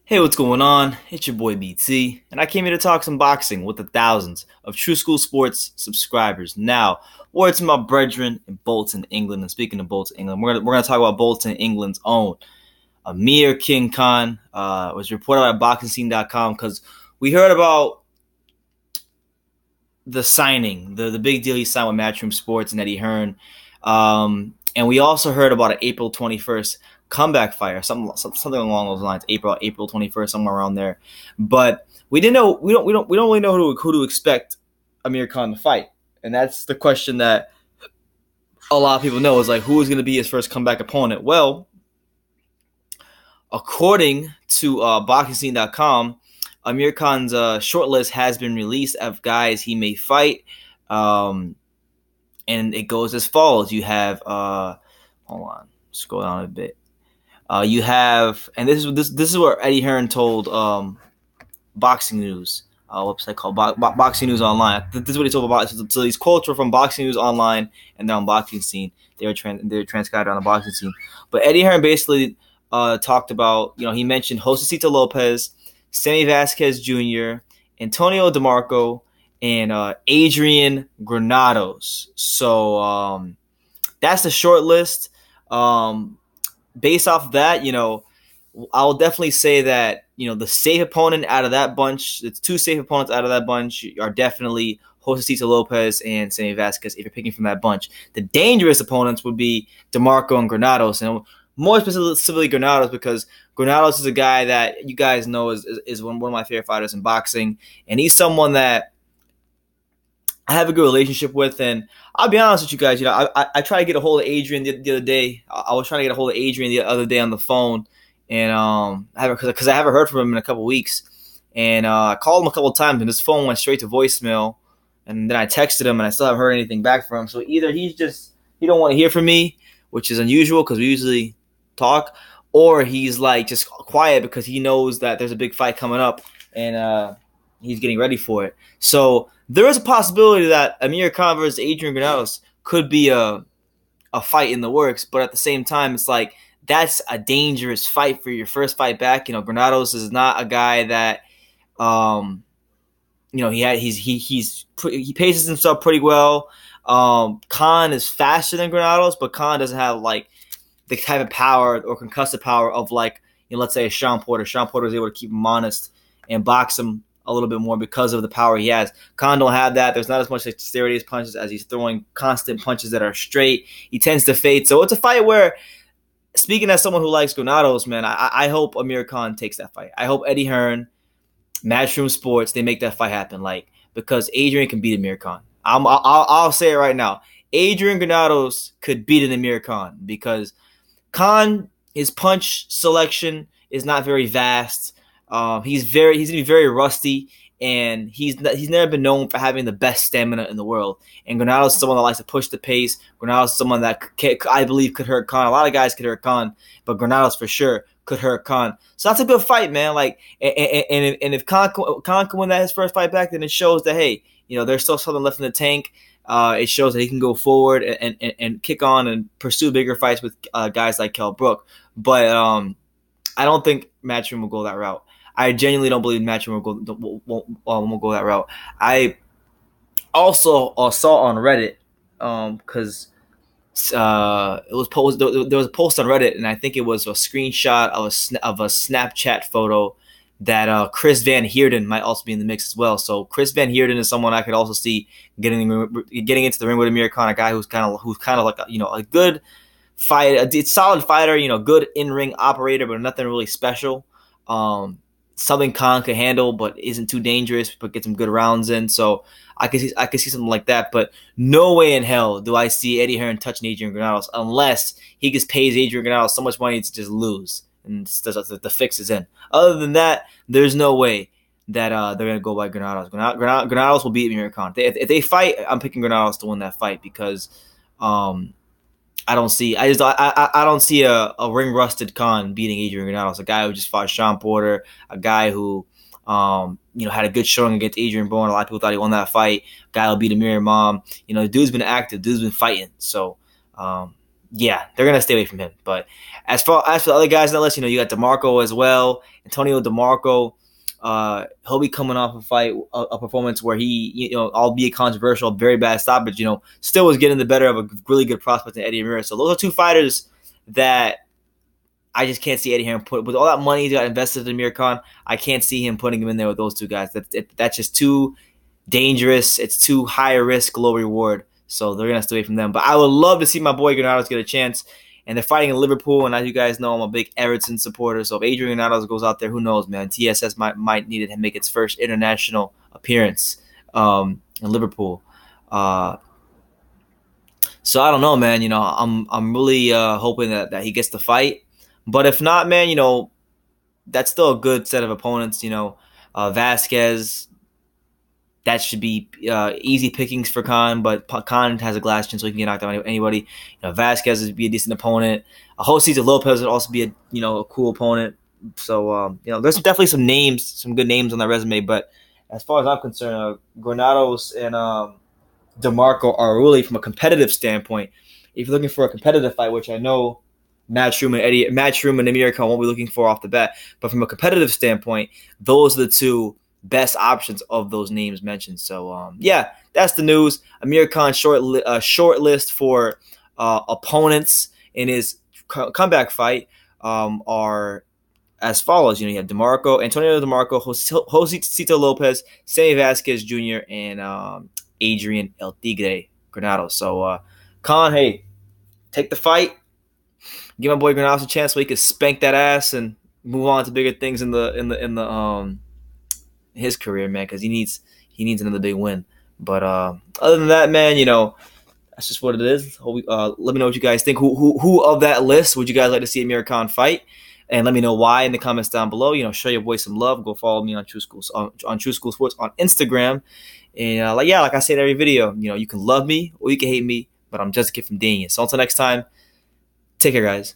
Hey, what's going on? It's your boy BT, and I came here to talk some boxing with the thousands of True School Sports subscribers. Now, words to my brethren in Bolton, England. And speaking of Bolton, England, we're gonna talk about Bolton, England's own Amir Khan. Was reported by BoxingScene.com because we heard about the signing, the big deal he signed with Matchroom Sports and Eddie Hearn, and we also heard about an April 21st comeback fight, something along those lines. April 21st, somewhere around there. But we didn't know. We don't really know who to expect Amir Khan to fight, and that's the question that a lot of people know is like, who is going to be his first comeback opponent? Well, according to BoxingScene.com, Amir Khan's short list has been released of guys he may fight, and it goes as follows. You have, hold on, scroll down a bit. You have, and this is what Eddie Hearn told Boxing News, a website called Boxing News Online. This is what he told about. So these quotes were from Boxing News Online and they're on Boxing Scene. They were transcribed on the Boxing Scene. But Eddie Hearn basically talked about, he mentioned Josecito Lopez, Sammy Vasquez Jr., Antonio DeMarco, and Adrian Granados. So that's the short list. Based off of that, I'll definitely say that, the safe opponent out of that bunch, the two safe opponents out of that bunch are definitely Josecito Lopez and Sammy Vasquez if you're picking from that bunch. The dangerous opponents would be DeMarco and Granados, and more specifically Granados, because Granados is a guy that you guys know is one of my favorite fighters in boxing, and he's someone that I have a good relationship with. And I'll be honest with you guys, I tried to get a hold of Adrian the other day. I was trying to get a hold of Adrian the other day on the phone, and because I haven't heard from him in a couple weeks, and I called him a couple times, and his phone went straight to voicemail, and then I texted him, and I still haven't heard anything back from him. So either he don't want to hear from me, which is unusual because we usually talk, or he's like just quiet because he knows that there's a big fight coming up, and he's getting ready for it. So there is a possibility that Amir Khan versus Adrian Granados could be a fight in the works, but at the same time, it's like that's a dangerous fight for your first fight back. Granados is not a guy that, he paces himself pretty well. Khan is faster than Granados, but Khan doesn't have like the type of power or concussive power of let's say a Sean Porter. Sean Porter is able to keep him honest and box him a little bit more because of the power he has. Khan don't have that. There's not as much dexterity as punches as he's throwing constant punches that are straight. He tends to fade. So it's a fight where, speaking as someone who likes Granados, man, I hope Amir Khan takes that fight. I hope Eddie Hearn, Matchroom Sports, they make that fight happen. Because Adrian can beat Amir Khan. I'll say it right now. Adrian Granados could beat an Amir Khan because Khan, his punch selection is not very vast. He's gonna be very rusty, and he's never been known for having the best stamina in the world. And Granados is someone that likes to push the pace. Granados is someone that I believe could hurt Khan. A lot of guys could hurt Khan, but Granados for sure could hurt Khan. So that's a good fight, man. And if Khan can win his first fight back, then it shows that hey, there's still something left in the tank. It shows that he can go forward and kick on and pursue bigger fights with guys like Kell Brook. But I don't think Matchroom will go that route. I genuinely don't believe Matchroom will go that route. I also saw on Reddit because it was posted. There was a post on Reddit, and I think it was a screenshot of a Snapchat photo that Chris Van Heerden might also be in the mix as well. So Chris Van Heerden is someone I could also see getting into the ring with Amir Khan, a guy who's kind of like a good fight, a solid fighter, good in-ring operator, but nothing really special. Something Khan could handle, but isn't too dangerous, but get some good rounds in. So I could see something like that. But no way in hell do I see Eddie Hearn touching Adrian Granados unless he just pays Adrian Granados so much money to just lose and the fix is in. Other than that, there's no way that they're gonna go by Granados. Granados will beat Amir Khan. If they fight, I'm picking Granados to win that fight because I don't see a ring rusted Khan beating Adrian Granados, a guy who just fought Sean Porter, a guy who had a good showing against Adrian Bourne. A lot of people thought he won that fight. A guy who beat Amir Imam. The dude's been active, dude's been fighting. So yeah, they're gonna stay away from him. But as for the other guys on the list, you got DeMarco as well, Antonio DeMarco. He'll be coming off a performance where he, albeit controversial, very bad stoppage, still was getting the better of a really good prospect in Eddie Amir. So those are two fighters that I just can't see Eddie Hearn put with all that money he got invested in Amir Khan. I can't see him putting him in there with those two guys. That's just too dangerous. It's too high risk, low reward. So they're gonna stay away from them. But I would love to see my boy Granados get a chance. And they're fighting in Liverpool, and as you guys know, I'm a big Everton supporter. So if Adrian Granados goes out there, who knows, man? TSS might need to make its first international appearance in Liverpool. So I don't know, man. I'm really hoping that he gets the fight. But if not, man, that's still a good set of opponents. Vasquez, that should be easy pickings for Khan, but Khan has a glass chin, so he can get knocked out by anybody. Vasquez would be a decent opponent. José Lopez would also be a cool opponent. So there's definitely some good names on that resume. But as far as I'm concerned, Granados and DeMarco are really, from a competitive standpoint, if you're looking for a competitive fight, which I know Matchroom and Amir Khan won't be looking for off the bat, but from a competitive standpoint, those are the two best options of those names mentioned. So yeah, that's the news. Amir Khan's short list for opponents in his comeback fight are as follows. You have Antonio DeMarco, José Lopez, Sammy Vasquez Jr., and Adrian El Tigre Granados. So Khan, hey, take the fight. Give my boy Granados a chance so he can spank that ass and move on to bigger things in his career, man, because he needs another big win. But other than that, man, that's just what it is. Let me know what you guys think. Who of that list would you guys like to see Amir Khan fight? And let me know why in the comments down below. Show your boy some love. Go follow me on True School Sports on Instagram. And like I say in every video, you can love me or you can hate me, but I'm just a kid from Dania. So until next time, take care, guys.